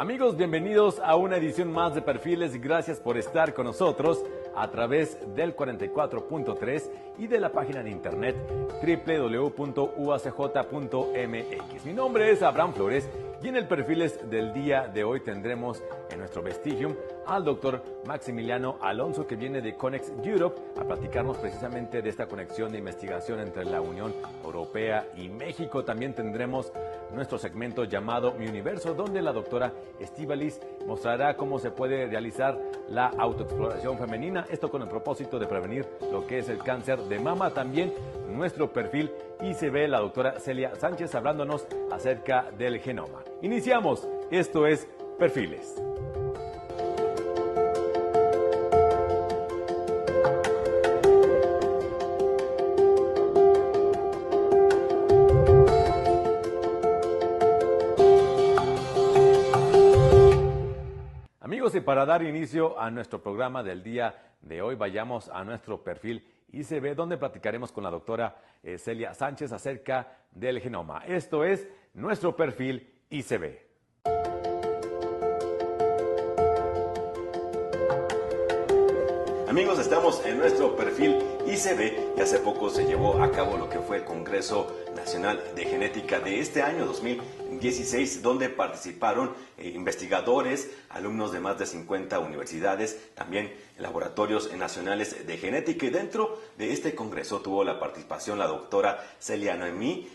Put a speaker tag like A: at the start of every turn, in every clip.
A: Amigos, bienvenidos a una edición más de Perfiles y gracias por estar con nosotros a través del 44.3 y de la página de internet www.uacj.mx. Mi nombre es Abraham Flores y en el Perfiles del día de hoy tendremos en nuestro Vestigium al doctor Maximiliano Alonso, que viene de Conex Europe a platicarnos precisamente de esta conexión de investigación entre la Unión Europea y México. También tendremos nuestro segmento llamado Mi Universo, donde la doctora Estíbaliz mostrará cómo se puede realizar la autoexploración femenina, esto con el propósito de prevenir lo que es el cáncer de mama. También nuestro perfil y se ve la doctora Celia Sánchez hablándonos acerca del genoma. Iniciamos, esto es Perfiles. Amigos, y para dar inicio a nuestro programa del día de hoy, vayamos a nuestro perfil ICB, donde platicaremos con la doctora Celia Sánchez acerca del genoma. Esto es nuestro perfil ICB. Amigos, estamos en nuestro perfil ICB y hace poco se llevó a cabo lo que fue el Congreso Nacional de Genética de este año 2016, donde participaron investigadores, alumnos de más de 50 universidades, también laboratorios nacionales de genética. Y dentro de este congreso tuvo la participación la doctora Celia Noemí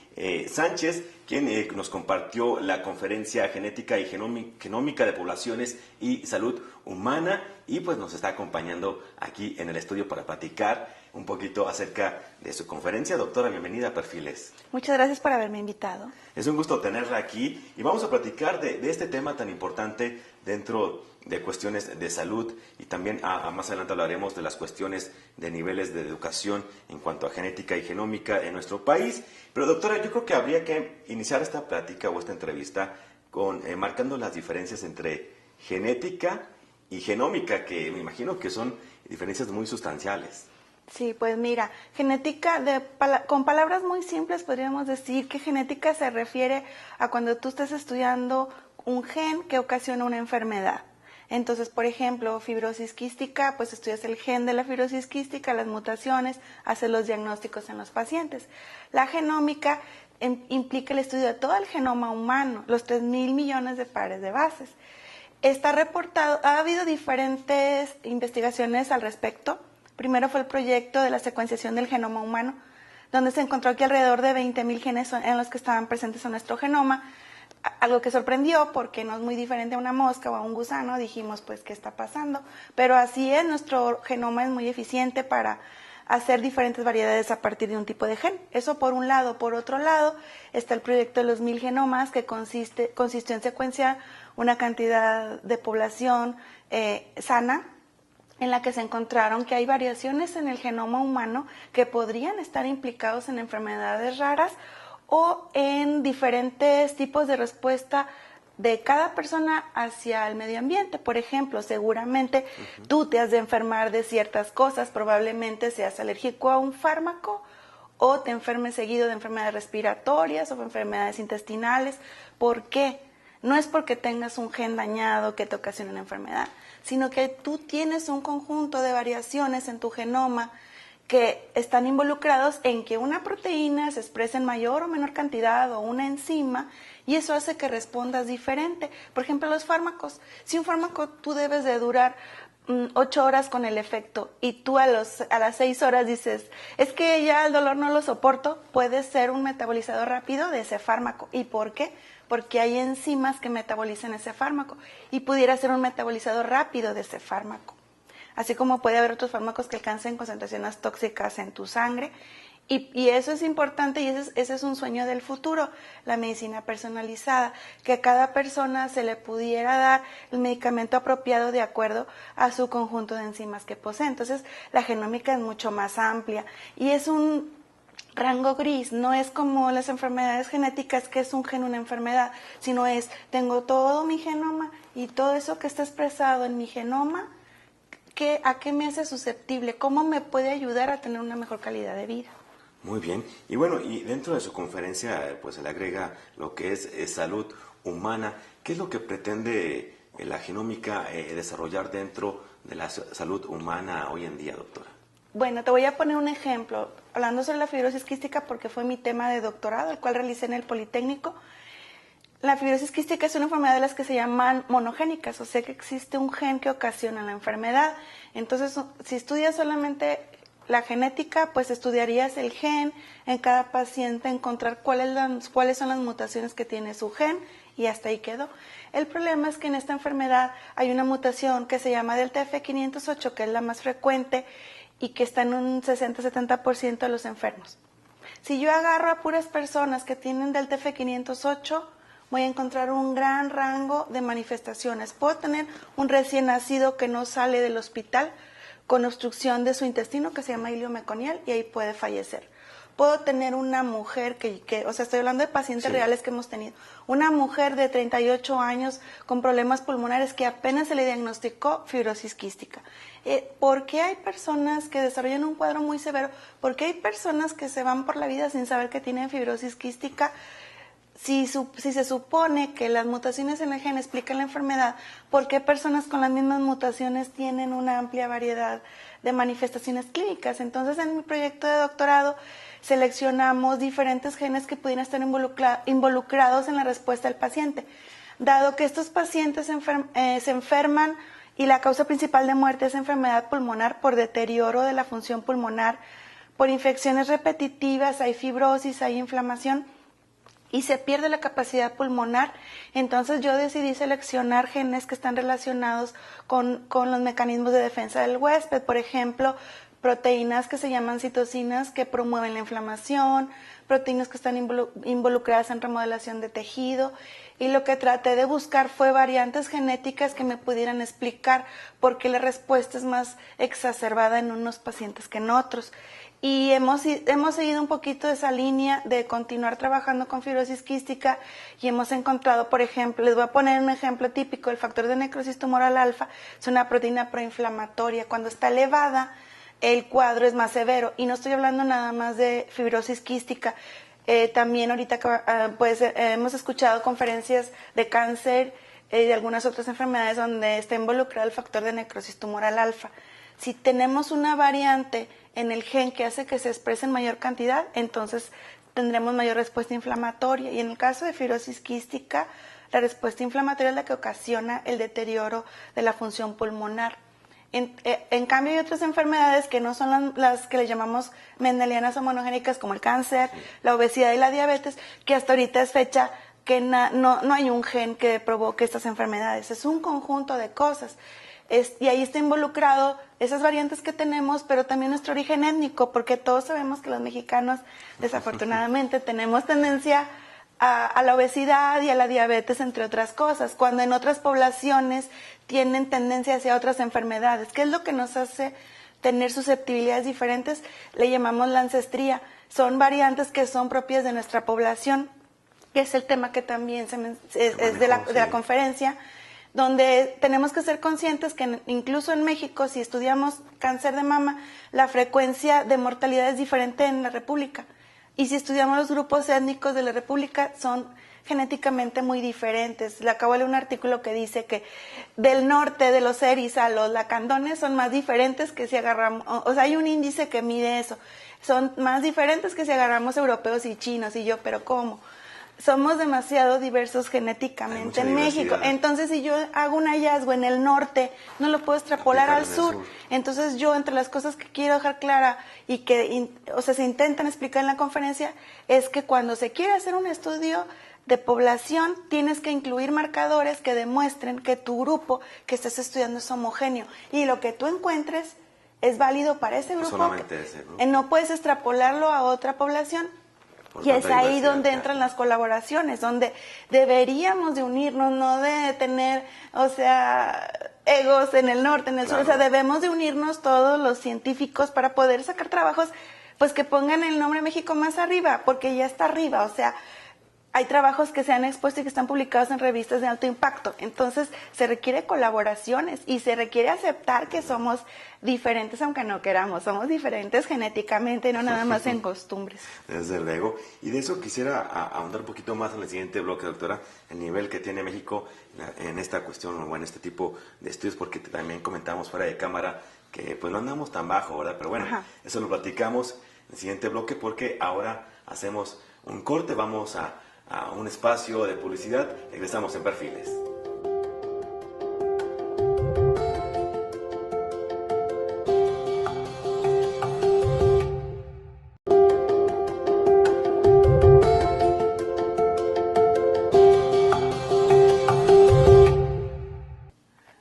A: Sánchez, quien nos compartió la conferencia Genética y Genómica de Poblaciones y Salud Humana, y pues nos está acompañando aquí en el estudio para platicar un poquito acerca de su conferencia. Doctora, bienvenida a Perfiles.
B: Muchas gracias por haberme invitado.
A: Es un gusto tenerla aquí y vamos a platicar de este tema tan importante dentro de cuestiones de salud, y también más adelante hablaremos de las cuestiones de niveles de educación en cuanto a genética y genómica en nuestro país. Pero doctora, yo creo que habría que iniciar esta plática o esta entrevista con marcando las diferencias entre genética y genómica, que me imagino que son diferencias muy sustanciales.
B: Sí, pues mira, genética, con palabras muy simples podríamos decir que genética se refiere a cuando tú estás estudiando un gen que ocasiona una enfermedad. Entonces, por ejemplo, fibrosis quística, pues estudias el gen de la fibrosis quística, las mutaciones, haces los diagnósticos en los pacientes. La genómica implica el estudio de todo el genoma humano, los 3.000 millones de pares de bases. Está reportado, ha habido diferentes investigaciones al respecto. Primero fue el proyecto de la secuenciación del genoma humano, donde se encontró que alrededor de 20.000 genes en los que estaban presentes en nuestro genoma, algo que sorprendió porque no es muy diferente a una mosca o a un gusano. Dijimos, pues, ¿qué está pasando? Pero así es, nuestro genoma es muy eficiente para hacer diferentes variedades a partir de un tipo de gen. Eso por un lado. Por otro lado, está el proyecto de los 1000 genomas, que consistió en secuenciar una cantidad de población sana, en la que se encontraron que hay variaciones en el genoma humano que podrían estar implicados en enfermedades raras o en diferentes tipos de respuesta de cada persona hacia el medio ambiente. Por ejemplo, seguramente tú te has de enfermar de ciertas cosas, probablemente seas alérgico a un fármaco o te enfermes seguido de enfermedades respiratorias o enfermedades intestinales. ¿Por qué? No es porque tengas un gen dañado que te ocasione una enfermedad, sino que tú tienes un conjunto de variaciones en tu genoma que están involucrados en que una proteína se exprese en mayor o menor cantidad, o una enzima, y eso hace que respondas diferente. Por ejemplo, los fármacos. Si un fármaco tú debes de durar 8 horas con el efecto y tú a las 6 horas dices, es que ya el dolor no lo soporto, puede ser un metabolizador rápido de ese fármaco. ¿Y por qué? Porque hay enzimas que metabolizan ese fármaco y pudiera ser un metabolizador rápido de ese fármaco. Así como puede haber otros fármacos que alcancen concentraciones tóxicas en tu sangre. Y eso es importante, y ese es un sueño del futuro, la medicina personalizada, que a cada persona se le pudiera dar el medicamento apropiado de acuerdo a su conjunto de enzimas que posee. Entonces, la genómica es mucho más amplia y es un rango gris, no es como las enfermedades genéticas, que es un gen, una enfermedad, sino tengo todo mi genoma y todo eso que está expresado en mi genoma, ¿a qué me hace susceptible? ¿Cómo me puede ayudar a tener una mejor calidad de vida?
A: Muy bien. Y bueno, y dentro de su conferencia, pues se le agrega lo que es salud humana.
C: ¿Qué es lo que pretende la genómica desarrollar dentro de la salud humana hoy en día, doctora?
B: Bueno, te voy a poner un ejemplo, hablando sobre la fibrosis quística porque fue mi tema de doctorado, el cual realicé en el Politécnico. La fibrosis quística es una enfermedad de las que se llaman monogénicas, o sea que existe un gen que ocasiona la enfermedad. Entonces, si estudias solamente la genética, pues estudiarías el gen en cada paciente, encontrar cuáles son las mutaciones que tiene su gen y hasta ahí quedó. El problema es que en esta enfermedad hay una mutación que se llama delta F508, que es la más frecuente y que está en un 60-70% de los enfermos. Si yo agarro a puras personas que tienen delta F508, voy a encontrar un gran rango de manifestaciones. Puedo tener un recién nacido que no sale del hospital con obstrucción de su intestino, que se llama ileomeconial, y ahí puede fallecer. Puedo tener una mujer o sea, estoy hablando de pacientes reales que hemos tenido. Una mujer de 38 años con problemas pulmonares que apenas se le diagnosticó fibrosis quística. ¿Por qué hay personas que desarrollan un cuadro muy severo? ¿Por qué hay personas que se van por la vida sin saber que tienen fibrosis quística? Si se supone que las mutaciones en el gen explican la enfermedad, ¿por qué personas con las mismas mutaciones tienen una amplia variedad de manifestaciones clínicas? Entonces, en mi proyecto de doctorado seleccionamos diferentes genes que pudieran estar involucrados en la respuesta del paciente. Dado que estos pacientes se enferman y la causa principal de muerte es enfermedad pulmonar por deterioro de la función pulmonar, por infecciones repetitivas, hay fibrosis, hay inflamación, y se pierde la capacidad pulmonar, entonces yo decidí seleccionar genes que están relacionados con los mecanismos de defensa del huésped, por ejemplo, proteínas que se llaman citocinas que promueven la inflamación, proteínas que están involucradas en remodelación de tejido, y lo que traté de buscar fue variantes genéticas que me pudieran explicar por qué la respuesta es más exacerbada en unos pacientes que en otros. Y hemos seguido un poquito esa línea de continuar trabajando con fibrosis quística y hemos encontrado, por ejemplo, les voy a poner un ejemplo típico, el factor de necrosis tumoral alfa es una proteína proinflamatoria. Cuando está elevada, el cuadro es más severo, y no estoy hablando nada más de fibrosis quística. También ahorita hemos escuchado conferencias de cáncer y de algunas otras enfermedades donde está involucrado el factor de necrosis tumoral alfa. Si tenemos una variante en el gen que hace que se exprese en mayor cantidad, entonces tendremos mayor respuesta inflamatoria. Y en el caso de fibrosis quística, la respuesta inflamatoria es la que ocasiona el deterioro de la función pulmonar. En cambio, hay otras enfermedades que no son las que le llamamos mendelianas o monogénicas, como el cáncer, la obesidad y la diabetes, que hasta ahorita es fecha que no hay un gen que provoque estas enfermedades. Es un conjunto de cosas. Y ahí está involucrado esas variantes que tenemos, pero también nuestro origen étnico, porque todos sabemos que los mexicanos, desafortunadamente, tenemos tendencia a la obesidad y a la diabetes, entre otras cosas, cuando en otras poblaciones tienen tendencia hacia otras enfermedades. ¿Qué es lo que nos hace tener susceptibilidades diferentes? Le llamamos la ancestría. Son variantes que son propias de nuestra población, que es el tema que también es de la conferencia, donde tenemos que ser conscientes que incluso en México, si estudiamos cáncer de mama, la frecuencia de mortalidad es diferente en la República. Y si estudiamos los grupos étnicos de la República, son genéticamente muy diferentes. Le acabo de leer un artículo que dice que del norte, de los eris a los lacandones, son más diferentes que si agarramos, o sea, hay un índice que mide eso. Son más diferentes que si agarramos europeos y chinos. Y yo, ¿pero cómo? Somos demasiado diversos genéticamente en México. Entonces, si yo hago un hallazgo en el norte, no lo puedo extrapolar al sur. Entonces, yo, entre las cosas que quiero dejar clara y que se intentan explicar en la conferencia, es que cuando se quiere hacer un estudio de población, tienes que incluir marcadores que demuestren que tu grupo que estás estudiando es homogéneo. Y lo que tú encuentres es válido para ese grupo.
C: Solamente ese grupo.
B: No puedes extrapolarlo a otra población. Y es ahí donde entran las colaboraciones, donde deberíamos de unirnos, no de tener, egos en el norte, en el sur. O sea, debemos de unirnos todos los científicos para poder sacar trabajos, pues que pongan el nombre México más arriba, porque ya está arriba. O sea, hay trabajos que se han expuesto y que están publicados en revistas de alto impacto. Entonces, se requiere colaboraciones y se requiere aceptar que somos diferentes, aunque no queramos. Somos diferentes genéticamente, no nada más en costumbres.
C: Desde luego. Y de eso quisiera ahondar un poquito más en el siguiente bloque, doctora, el nivel que tiene México en esta cuestión o en este tipo de estudios, porque también comentamos fuera de cámara que pues no andamos tan bajo, ¿verdad? Pero bueno, eso lo platicamos en el siguiente bloque, porque ahora hacemos un corte, vamos a un espacio de publicidad, regresamos en Perfiles.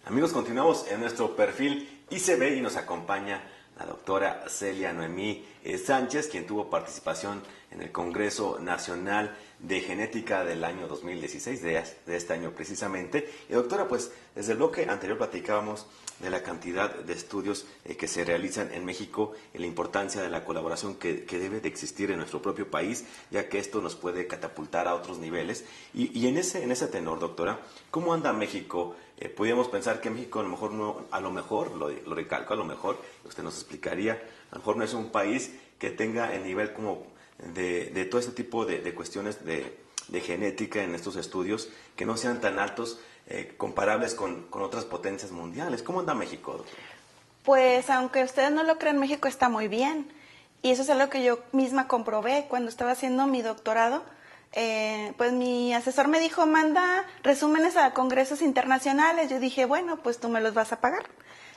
C: Amigos, continuamos en nuestro perfil ICB y nos acompaña la doctora Celia Noemí Sánchez, quien tuvo participación en el Congreso Nacional de Genética del año 2016, de este año precisamente. Y doctora, pues desde el bloque anterior platicábamos de la cantidad de estudios que se realizan en México y la importancia de la colaboración que debe de existir en nuestro propio país, ya que esto nos puede catapultar a otros niveles. Y en ese tenor, doctora, ¿cómo anda México? Podríamos pensar que México a lo mejor, lo recalco, a lo mejor, usted nos explicaría, a lo mejor no es un país que tenga el nivel como de todo este tipo de cuestiones de genética en estos estudios, que no sean tan altos, comparables con otras potencias mundiales. ¿Cómo anda México, doctora?
B: Pues aunque ustedes no lo crean, México está muy bien. Y eso es algo que yo misma comprobé cuando estaba haciendo mi doctorado. Pues mi asesor me dijo, manda resúmenes a congresos internacionales. Yo dije, bueno, pues tú me los vas a pagar,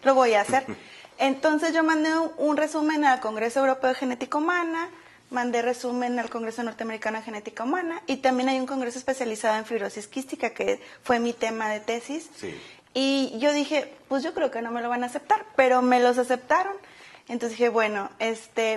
B: lo voy a hacer. Entonces yo mandé un resumen al Congreso Europeo de Genética Humana, mandé resumen al Congreso Norteamericano de Genética Humana, y también hay un congreso especializado en fibrosis quística, que fue mi tema de tesis.
C: Sí.
B: Y yo dije, pues yo creo que no me lo van a aceptar, pero me los aceptaron. Entonces dije, bueno,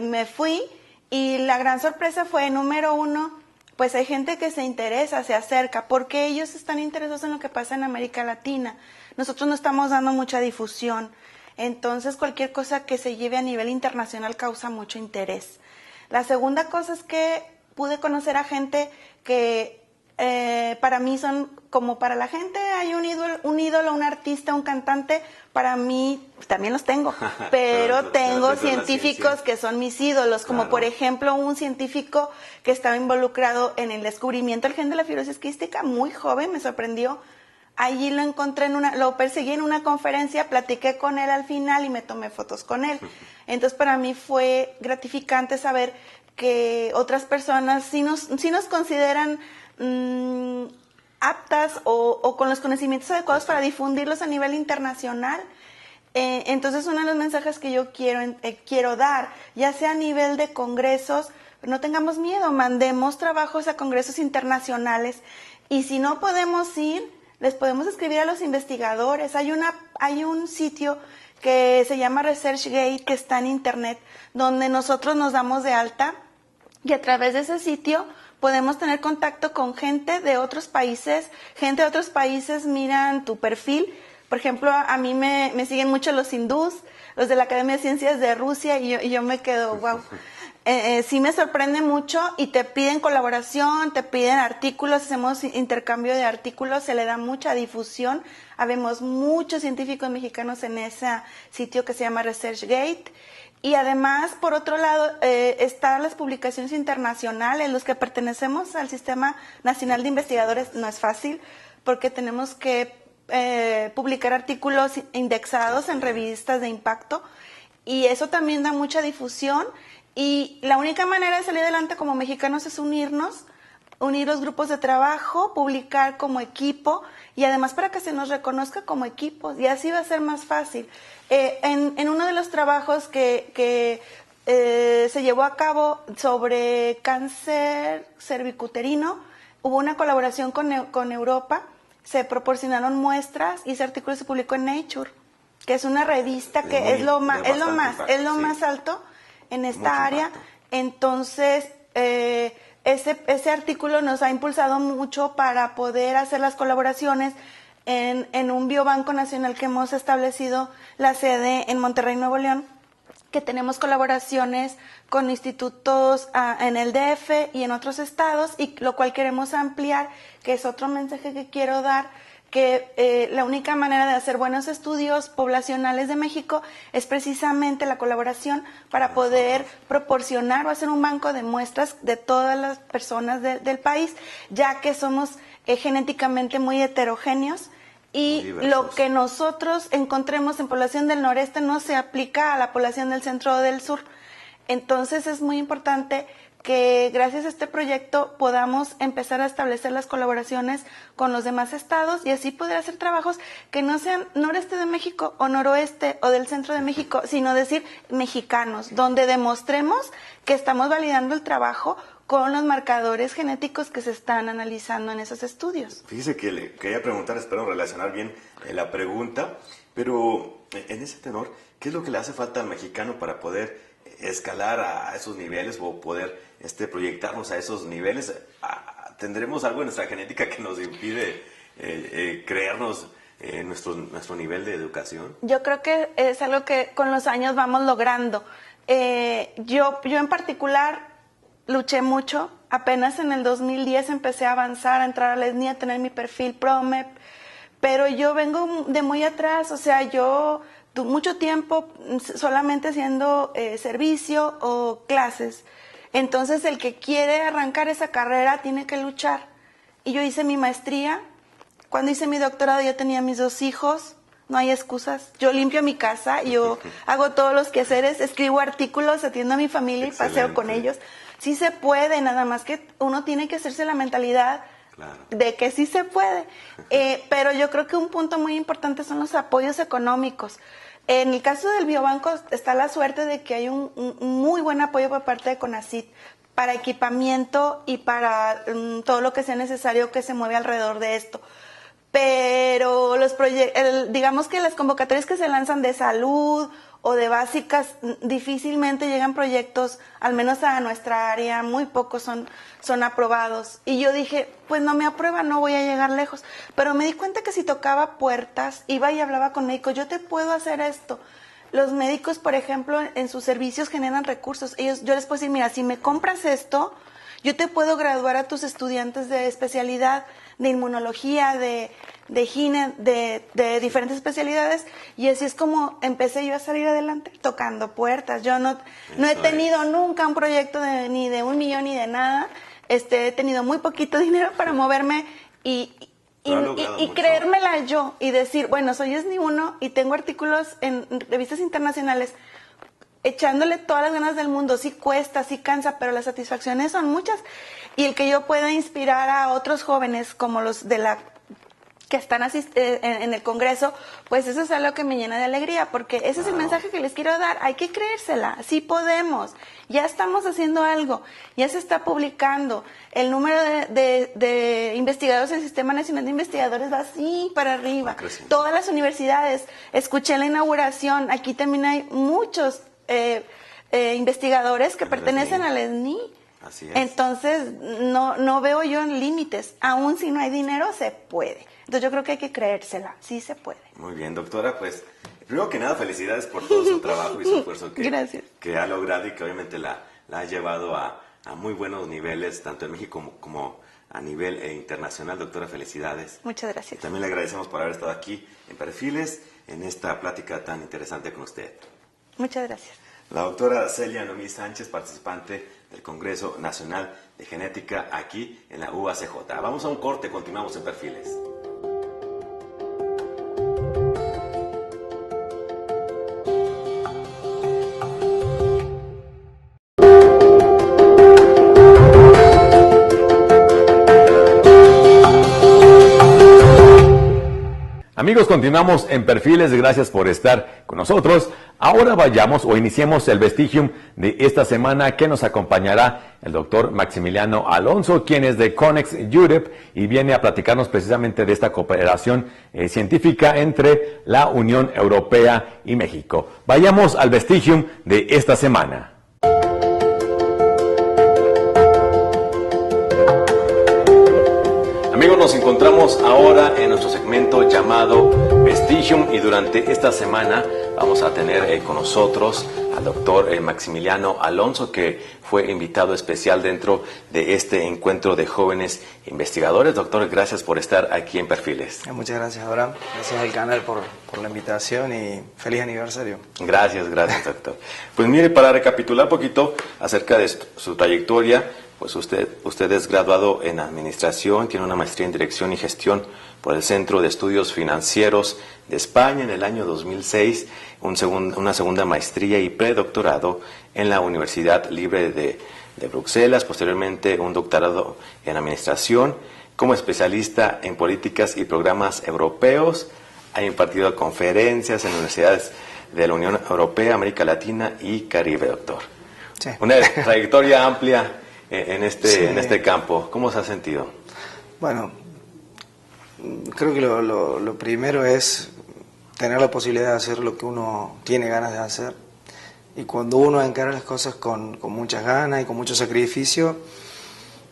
B: me fui, y la gran sorpresa fue, número uno, pues hay gente que se interesa, se acerca, porque ellos están interesados en lo que pasa en América Latina. Nosotros no estamos dando mucha difusión, entonces cualquier cosa que se lleve a nivel internacional causa mucho interés. La segunda cosa es que pude conocer a gente que para mí son, como para la gente hay un ídolo, un artista, un cantante, para mí también los tengo, pero tengo científicos que son mis ídolos, como por ejemplo un científico que estaba involucrado en el descubrimiento del gen de la fibrosis quística, muy joven, me sorprendió. Allí lo encontré lo perseguí en una conferencia, platiqué con él al final y me tomé fotos con él. Entonces para mí fue gratificante saber que otras personas sí nos consideran aptas o con los conocimientos adecuados para difundirlos a nivel internacional. Entonces uno de los mensajes que yo quiero dar, ya sea a nivel de congresos, no tengamos miedo, mandemos trabajos a congresos internacionales, y si no podemos ir, les podemos escribir a los investigadores. Hay un sitio que se llama ResearchGate, que está en internet, donde nosotros nos damos de alta, y a través de ese sitio podemos tener contacto con gente de otros países. Gente de otros países miran tu perfil. Por ejemplo, a mí me siguen mucho los hindús, los de la Academia de Ciencias de Rusia, y yo me quedo, wow. Sí me sorprende mucho, y te piden colaboración, te piden artículos, hacemos intercambio de artículos, se le da mucha difusión. Habemos muchos científicos mexicanos en ese sitio que se llama ResearchGate. Y además, por otro lado, están las publicaciones internacionales. Los que pertenecemos al Sistema Nacional de Investigadores no es fácil, porque tenemos que publicar artículos indexados en revistas de impacto, y eso también da mucha difusión. Y la única manera de salir adelante como mexicanos es unir los grupos de trabajo, publicar como equipo, y además para que se nos reconozca como equipos, y así va a ser más fácil. En uno de los trabajos que se llevó a cabo sobre cáncer cervicuterino, hubo una colaboración con Europa, se proporcionaron muestras, y ese artículo se publicó en Nature, que es una revista que es lo más alto en esta área. Entonces, ese artículo nos ha impulsado mucho para poder hacer las colaboraciones en un biobanco nacional que hemos establecido la sede en Monterrey, Nuevo León, que tenemos colaboraciones con institutos en el DF y en otros estados, y lo cual queremos ampliar, que es otro mensaje que quiero dar, que la única manera de hacer buenos estudios poblacionales de México es precisamente la colaboración para poder proporcionar o hacer un banco de muestras de todas las personas del país, ya que somos genéticamente muy heterogéneos. Y lo que nosotros encontremos en población del noreste no se aplica a la población del centro o del sur. Entonces es muy importante que gracias a este proyecto podamos empezar a establecer las colaboraciones con los demás estados y así poder hacer trabajos que no sean noreste de México o noroeste o del centro de México, sino decir mexicanos, donde demostremos que estamos validando el trabajo con los marcadores genéticos que se están analizando en esos estudios.
C: Fíjese que le quería preguntar, espero relacionar bien la pregunta, pero en ese tenor, ¿qué es lo que le hace falta al mexicano para poder escalar a esos niveles o poder proyectarnos a esos niveles? ¿Tendremos algo en nuestra genética que nos impide creernos nuestro nivel de educación?
B: Yo creo que es algo que con los años vamos logrando. Yo en particular luché mucho. Apenas en el 2010 empecé a avanzar, a entrar a la ESNI, a tener mi perfil PROMEP, pero yo vengo de muy atrás, o sea, yo mucho tiempo solamente haciendo servicio o clases. Entonces el que quiere arrancar esa carrera tiene que luchar. Y yo hice mi maestría. Cuando hice mi doctorado yo tenía mis 2 hijos. No hay excusas. Yo limpio mi casa, yo hago todos los quehaceres, escribo artículos, atiendo a mi familia y paseo con ellos. Sí se puede, nada más que uno tiene que hacerse la mentalidad de que sí se puede. Pero yo creo que un punto muy importante son los apoyos económicos. En el caso del biobanco está la suerte de que hay un muy buen apoyo por parte de CONACYT para equipamiento y para todo lo que sea necesario que se mueve alrededor de esto. Pero digamos que las convocatorias que se lanzan de salud o de básicas, difícilmente llegan proyectos, al menos a nuestra área, muy pocos son aprobados. Y yo dije, pues no me aprueban, no voy a llegar lejos. Pero me di cuenta que si tocaba puertas, iba y hablaba con médicos, yo te puedo hacer esto. Los médicos, por ejemplo, en sus servicios generan recursos. Yo les puedo decir, mira, si me compras esto, yo te puedo graduar a tus estudiantes de especialidad, de inmunología, de gine, de diferentes especialidades, y así es como empecé yo a salir adelante, tocando puertas. Yo no he tenido nunca un proyecto ni de 1 millón ni de nada. He tenido muy poquito dinero para moverme y creérmela yo y decir, bueno, soy ESNI 1 y tengo artículos en revistas internacionales, echándole todas las ganas del mundo. Sí cuesta, sí cansa, pero las satisfacciones son muchas. Y el que yo pueda inspirar a otros jóvenes como los de que están en el Congreso, pues eso es algo que me llena de alegría, porque ese es el mensaje que les quiero dar. Hay que creérsela, sí podemos, ya estamos haciendo algo, ya se está publicando. El número de investigadores del Sistema Nacional de Investigadores va así para arriba. Todas las universidades, escuché la inauguración, aquí también hay muchos investigadores que pertenecen al ESNI.
C: Así es.
B: Entonces, no veo yo límites. Aún si no hay dinero, se puede. Entonces, yo creo que hay que creérsela. Sí se puede.
C: Muy bien, doctora. Pues, primero que nada, felicidades por todo su trabajo y su esfuerzo que ha logrado y que obviamente la ha llevado a muy buenos niveles, tanto en México como a nivel internacional. Doctora, felicidades.
B: Muchas gracias.
C: También le agradecemos por haber estado aquí en Perfiles, en esta plática tan interesante con usted.
B: Muchas gracias.
C: La doctora Celia Noemí Sánchez, participante del Congreso Nacional de Genética aquí en la UACJ. Vamos a un corte, continuamos en Perfiles.
A: Amigos, continuamos en Perfiles, gracias por estar con nosotros. Ahora vayamos o iniciemos el vestigium de esta semana que nos acompañará el doctor Maximiliano Alonso, quien es de Conex Europe y viene a platicarnos precisamente de esta cooperación científica entre la Unión Europea y México. Vayamos al vestigium de esta semana. Amigos,
C: nos encontramos ahora en nuestro segmento llamado Vestigium y durante esta semana vamos a tener con nosotros al doctor Maximiliano Alonso, que fue invitado especial dentro de este encuentro de jóvenes investigadores. Doctor, gracias por estar aquí en Perfiles.
D: Muchas gracias, Abraham. Gracias al canal por la invitación y feliz aniversario.
C: Gracias, doctor. Pues mire, para recapitular un poquito acerca de su trayectoria, pues usted es graduado en Administración, tiene una maestría en Dirección y Gestión por el Centro de Estudios Financieros de España en el año 2006, una segunda maestría y predoctorado en la Universidad Libre de Bruselas, posteriormente un doctorado en Administración, como especialista en políticas y programas europeos. Ha impartido conferencias en universidades de la Unión Europea, América Latina y Caribe, doctor.
D: Sí.
C: Una trayectoria amplia en este campo. ¿Cómo se ha sentido?
D: Bueno, creo que lo primero es tener la posibilidad de hacer lo que uno tiene ganas de hacer. Y cuando uno encara las cosas con muchas ganas y con mucho sacrificio,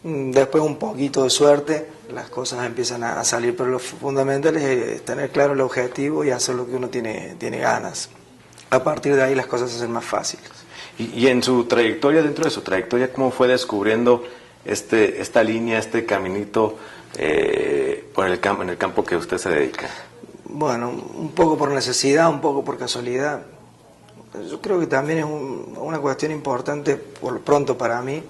D: después un poquito de suerte, las cosas empiezan a salir. Pero lo fundamental es tener claro el objetivo y hacer lo que uno tiene ganas. A partir de ahí las cosas se hacen más fáciles.
C: Y en su trayectoria, dentro de su trayectoria, ¿cómo fue descubriendo esta línea, este caminito en el campo que usted se dedica?
D: Bueno, un poco por necesidad, un poco por casualidad. Yo creo que también es una cuestión importante, por lo pronto para mí,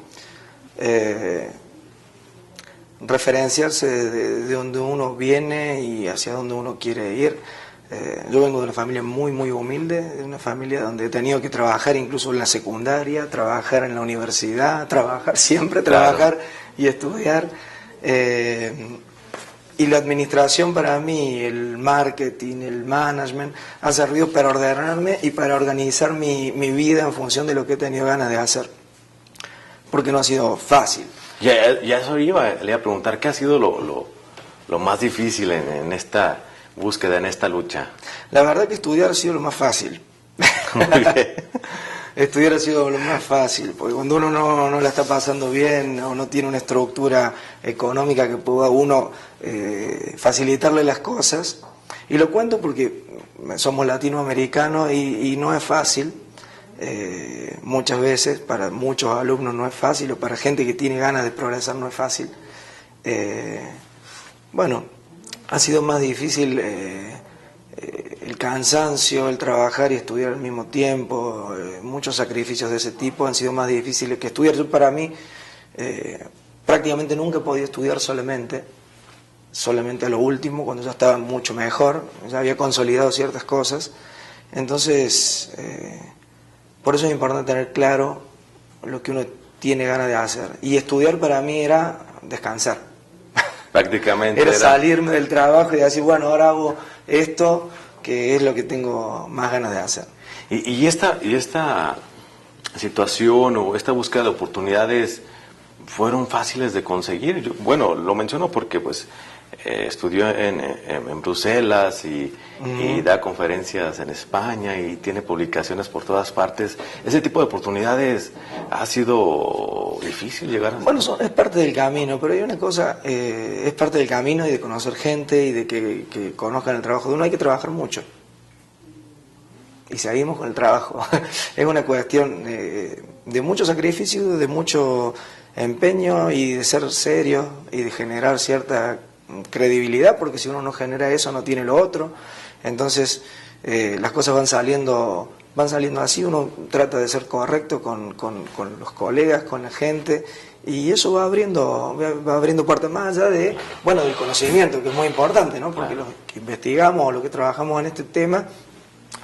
D: referenciarse de donde uno viene y hacia donde uno quiere ir. Yo vengo de una familia muy humilde, de una familia donde he tenido que trabajar incluso en la secundaria, trabajar en la universidad, siempre trabajar y estudiar. Y la administración para mí, el marketing, el management, ha servido para ordenarme y para organizar mi vida en función de lo que he tenido ganas de hacer. Porque no ha sido fácil.
C: Ya eso le iba a preguntar, ¿qué ha sido lo más difícil en esta búsqueda, en esta lucha?
D: La verdad que estudiar ha sido lo más fácil.
C: Muy bien.
D: Estudiar ha sido lo más fácil, porque cuando uno no la está pasando bien o no tiene una estructura económica que pueda uno facilitarle las cosas, y lo cuento porque somos latinoamericanos y no es fácil, muchas veces para muchos alumnos no es fácil, o para gente que tiene ganas de progresar no es fácil. Bueno, ha sido más difícil el cansancio, el trabajar y estudiar al mismo tiempo, muchos sacrificios de ese tipo han sido más difíciles que estudiar. Yo, para mí, prácticamente nunca he podido estudiar solamente a lo último, cuando ya estaba mucho mejor, ya había consolidado ciertas cosas. Entonces, por eso es importante tener claro lo que uno tiene ganas de hacer. Y estudiar para mí era descansar.
C: Prácticamente
D: era salirme del trabajo y decir, bueno, ahora hago esto, que es lo que tengo más ganas de hacer.
C: Y esta situación o esta búsqueda de oportunidades fueron fáciles de conseguir. Yo, bueno, lo menciono porque pues estudió en Bruselas y da conferencias en España y tiene publicaciones por todas partes. Ese tipo de oportunidades ha sido difícil llegar a...
D: Bueno, es parte del camino, pero hay una cosa, es parte del camino y de conocer gente y de que conozcan el trabajo de uno. Hay que trabajar mucho. Y seguimos con el trabajo. Es una cuestión de mucho sacrificio, de mucho empeño y de ser serio y de generar cierta credibilidad, porque si uno no genera eso no tiene lo otro. Entonces las cosas van saliendo así. Uno trata de ser correcto con los colegas, con la gente, y eso va abriendo puertas más allá de, bueno, del conocimiento, que es muy importante, ¿no? Porque los que investigamos o los que trabajamos en este tema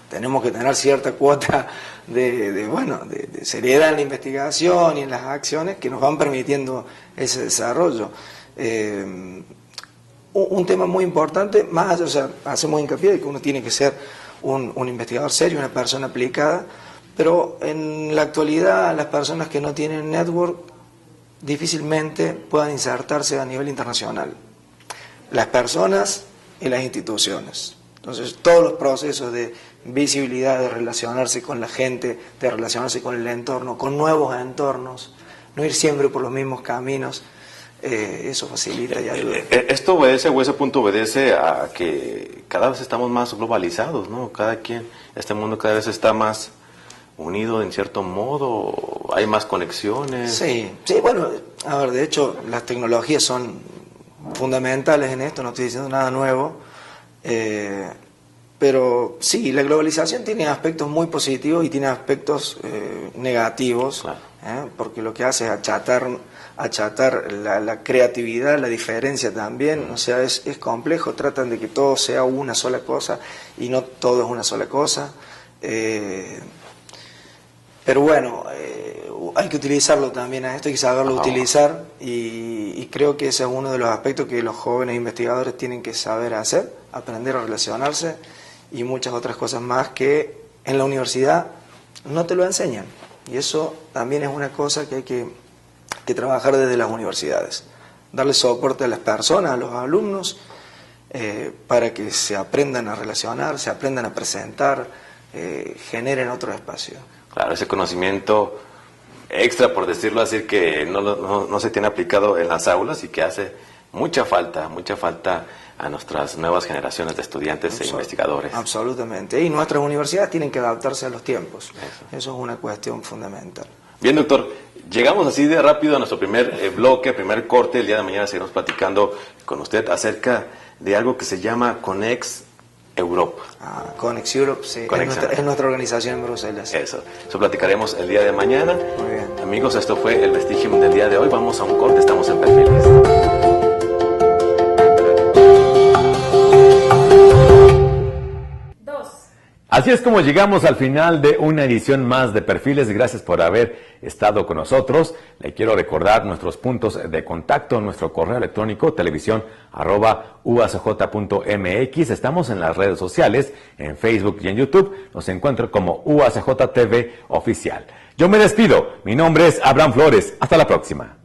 D: tenemos que tener cierta cuota de seriedad en la investigación y en las acciones que nos van permitiendo ese desarrollo. Un tema muy importante, más allá, o sea, hacemos hincapié de que uno tiene que ser un investigador serio, una persona aplicada, pero en la actualidad las personas que no tienen network difícilmente puedan insertarse a nivel internacional. Las personas y las instituciones. Entonces, todos los procesos de visibilidad, de relacionarse con la gente, de relacionarse con el entorno, con nuevos entornos, no ir siempre por los mismos caminos, eso facilita y ayuda.
C: Esto obedece, o ese punto obedece a que cada vez estamos más globalizados, ¿no? Este mundo cada vez está más unido en cierto modo, hay más conexiones.
D: Sí, bueno, a ver, de hecho las tecnologías son fundamentales en esto, no estoy diciendo nada nuevo, pero sí, la globalización tiene aspectos muy positivos y tiene aspectos negativos, claro. Porque lo que hace es achatar la creatividad, la diferencia también, o sea, es complejo, tratan de que todo sea una sola cosa y no todo es una sola cosa. Pero bueno, hay que utilizarlo también a esto, hay que saberlo utilizar y creo que ese es uno de los aspectos que los jóvenes investigadores tienen que saber hacer, aprender a relacionarse y muchas otras cosas más que en la universidad no te lo enseñan. Y eso también es una cosa que hay que trabajar desde las universidades, darle soporte a las personas, a los alumnos, para que se aprendan a relacionar, se aprendan a presentar, generen otro espacio.
C: Claro, ese conocimiento extra, por decirlo así, que no se tiene aplicado en las aulas y que hace mucha falta a nuestras nuevas generaciones de estudiantes e investigadores.
D: Absolutamente, y nuestras universidades tienen que adaptarse a los tiempos. Eso es una cuestión fundamental.
C: Bien, doctor, llegamos así de rápido a nuestro primer bloque, primer corte. El día de mañana seguiremos platicando con usted acerca de algo que se llama Conex Europe.
D: Conex Europe, sí, es nuestra organización en Bruselas.
C: Eso platicaremos el día de mañana.
D: Muy bien.
C: Amigos, esto fue el Vestigium del día de hoy. Vamos a un corte, estamos en Perfiles.
A: Así es como llegamos al final de una edición más de Perfiles. Gracias por haber estado con nosotros. Le quiero recordar nuestros puntos de contacto, nuestro correo electrónico, televisión@uacj.mx. Estamos en las redes sociales, en Facebook y en YouTube. Nos encuentran como UACJ TV Oficial. Yo me despido. Mi nombre es Abraham Flores. Hasta la próxima.